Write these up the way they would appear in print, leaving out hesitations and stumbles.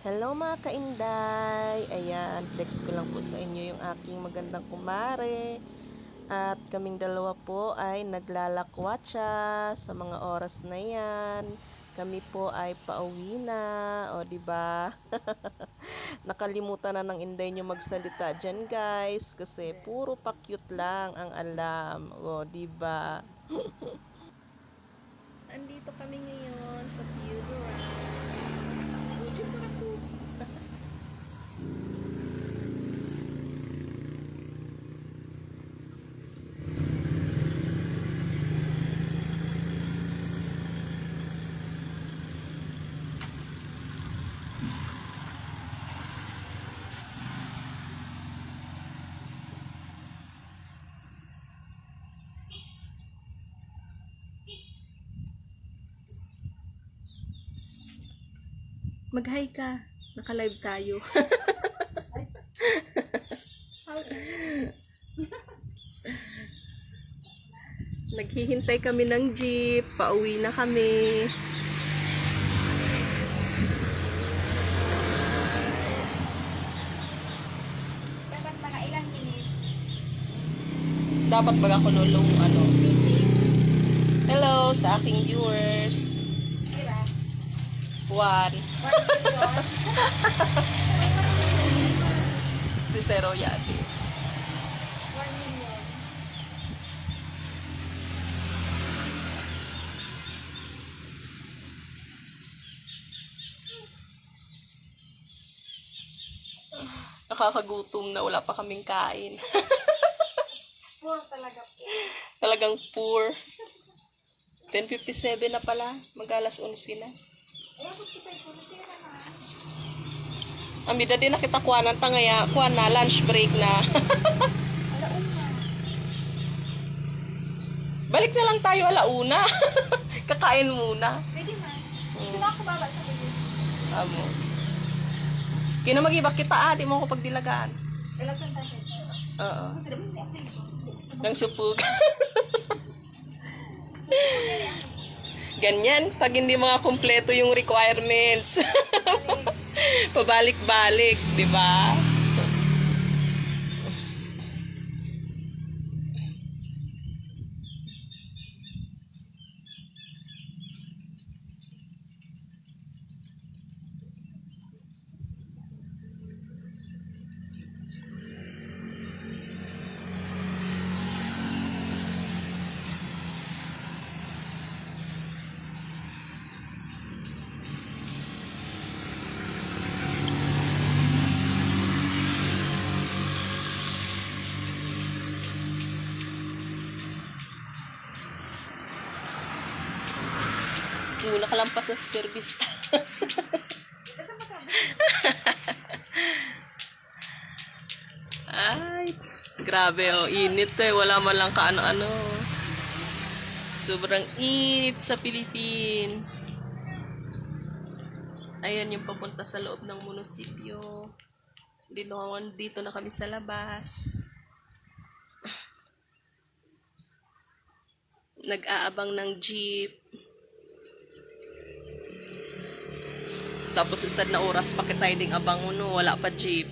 Hello mga kainday! Ayan, flex ko lang po sa inyo yung aking magandang kumare. At kaming dalawa po ay naglalakwatsa sa mga oras na yan. Kami po ay pauwi na. O, diba? Nakalimutan na ng inday nyo magsalita dyan, guys. Kasi puro pa-cute lang ang alam. O, diba? Andito kami ngayon sa Puduran. Uji mo na to. Mag-hi ka. Naka-live tayo. Naghihintay kami ng jeep. Pauwi na kami. Dapat mga ilang minutes. Dapat baga ko nulong ano. Hello sa aking viewers. Diba? One. 1 million. Si Zero Yati. 1 million. Nakakagutom na wala pa kaming kain. Puro talaga po. Talagang poor. 10:57 na pala. Mag-alas 11 na. Ayaw ko kita po. Natira na. Amida din nakita kuwanan tangaya. Kuwan na, lunch break na. Alauna. Balik na lang tayo alauna. Kakain muna. Pwede man. Hindi na ako baba sa bibig. Amo. Kina mag-ibak kita di mo ako pagdilagaan. Kailangan tayo. Oo. Hindi ako. Nang supug. Ganyan, pag hindi mga kumpleto yung requirements. Pabalik-balik, di ba? Nakalampas na sa service. Ay, grabe oh, init eh. Wala man lang kaano-ano. Sobrang init sa Philippines. Ayan yung papunta sa loob ng munisipyo. Dito na kami sa labas. Nag-aabang ng jeep. Tapos isad na oras pa kita ding abang mo no, wala pa jeep.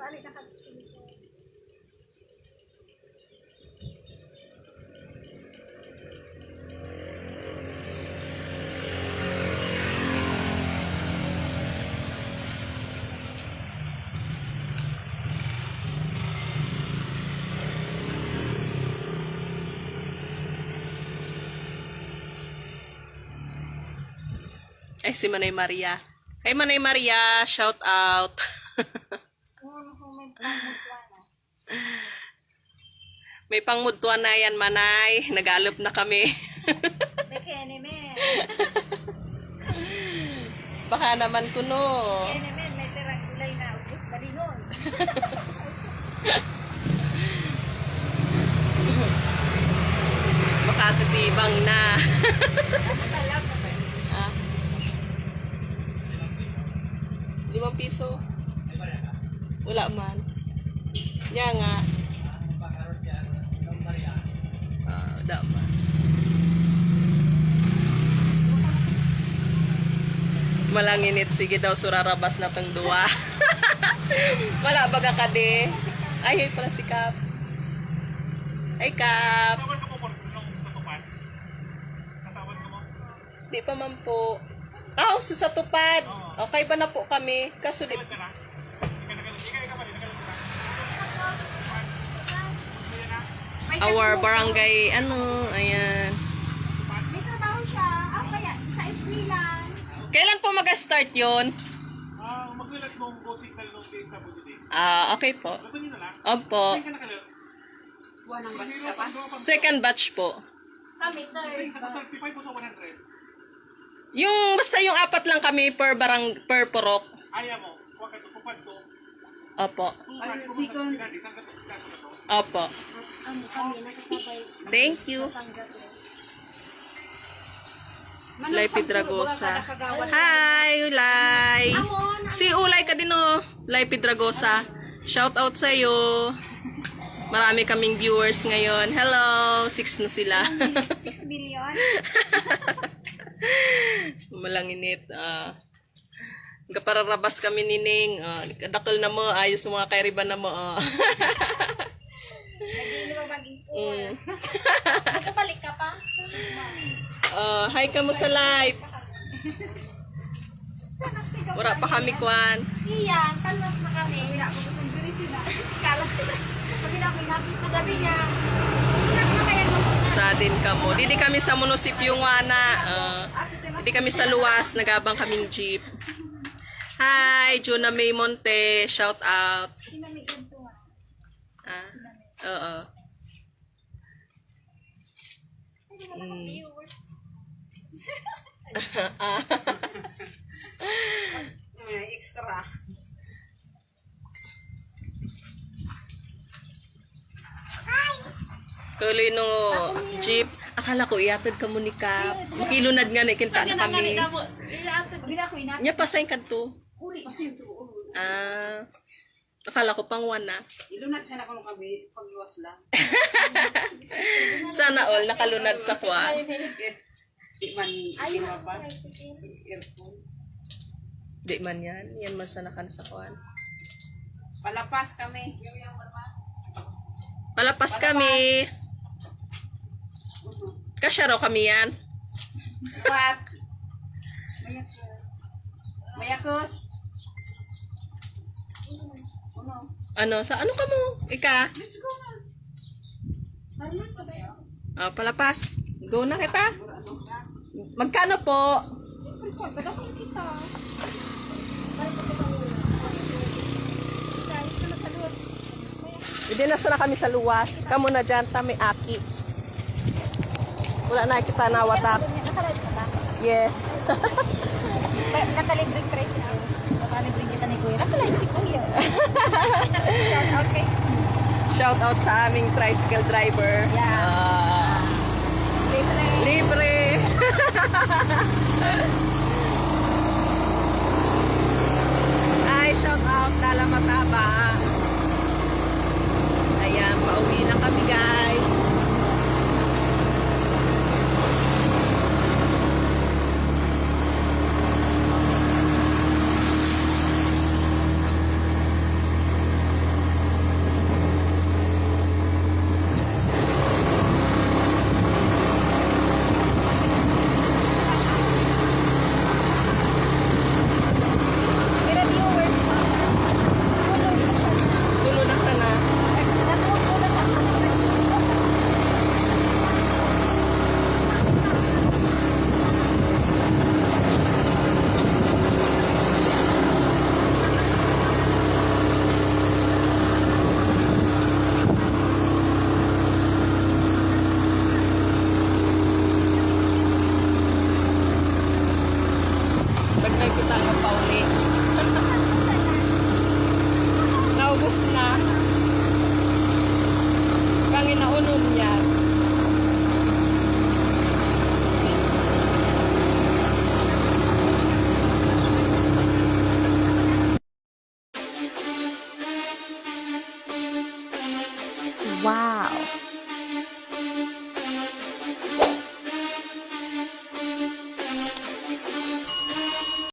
Balik na kami. Ay, si Manay Maria. Hey, Manay Maria, shout out. May pangmudtuan na yan, Manay. Nagalop na kami. Bekene men. Baka naman kuno. Bekene men, may tirang gulay na ubus balingon. Baka sisibang na. Ano talag na ba? Ah, 5 piso. Wala man. Yan nga. Da man. Malanginit. Sige daw, surarabas na pang duwa. Wala baga ka de. Ay, pala si Kap. Ay, Kap. Di pa man po. Ah, sa tupad. Okay ba na po kami? Kaso di... Our barangay, ano, ayan. May trabaho siya. Kaya, sa eskwelahan. Kailan po mag-start yun? Maglalas mong go signal nung DSWD. Okay po. Luto nyo na lang. Opo. Saan ka nakalot? Second batch po. Kami, third. Nasa 35 po sa 100. Yung, basta yung 4 lang kami per purok. Ayaw mo. Huwag ka ito. Kupad to. Opo. Susan, Sikon. Saan ka ito? Saan ka ito? Opo. Kami, nakasabay. Thank you. Ulay Pidragosa. Hi, Ulay. Si Ulay ka din oh. Ulay Pidragosa. Shout out sa iyo. Marami kaming viewers ngayon. Hello, 6 na sila. 6 billion. Malanginit. Kapararabas kami nining. Dakol na mo. Ayos yung mga kairiban na mo. Hindi mo maging poor. Mm. Magkabalik ka pa? Hi ka mo sa live. Wala pa kami kwan. Iyan, kalmas na kami. Wala ko gusto ng sila. Kalat. Pag hinapin, sabi niya, inak na kaya mo. Sa din ka mo. Didi kami sa munisipyo Wana. Didi kami sa luwas. Nagabang kaming jeep. Hi, Juna May Monte. Shout out. Sinamigan to ah. Oo. Extra. Kuloy no jeep. Akala ko iatod ka mo ni Kap. Makilunad nga na ikinta na kami. Nya pasay ka to. Akala ko pang wana. Ilunad sana ko kami pagluwas lang. Sana all nakalunad sa kwan. Di man ginawa earphone. Di man yan. Yan man sana kan sa kwan. Palapas kami. Palapas kami. Kasya raw kami yan. Pat. Mayakos. Ano? Sa ano ka mo? Ika? Let's go na. Palapas. Go na kita. Magkano po? Hindi na sana kami sa luwas. Kamu na dyan, tami aki. Wala na kita nawatak. Nakalive ka ba? Yes. Nakalibreng tricycle. Nakalibreng kita ni Kuya. Nakalive si Kuya. Okay. Shout out sa aming tricycle driver. Yeah. Libre. Ay, shout out Lala Mataba. Ayan, pauwi na kami guys. Pero viewers mo. Tulo na sana. Bagay kita ng pauli. Naubos na. Kangin na unom niya. Wow!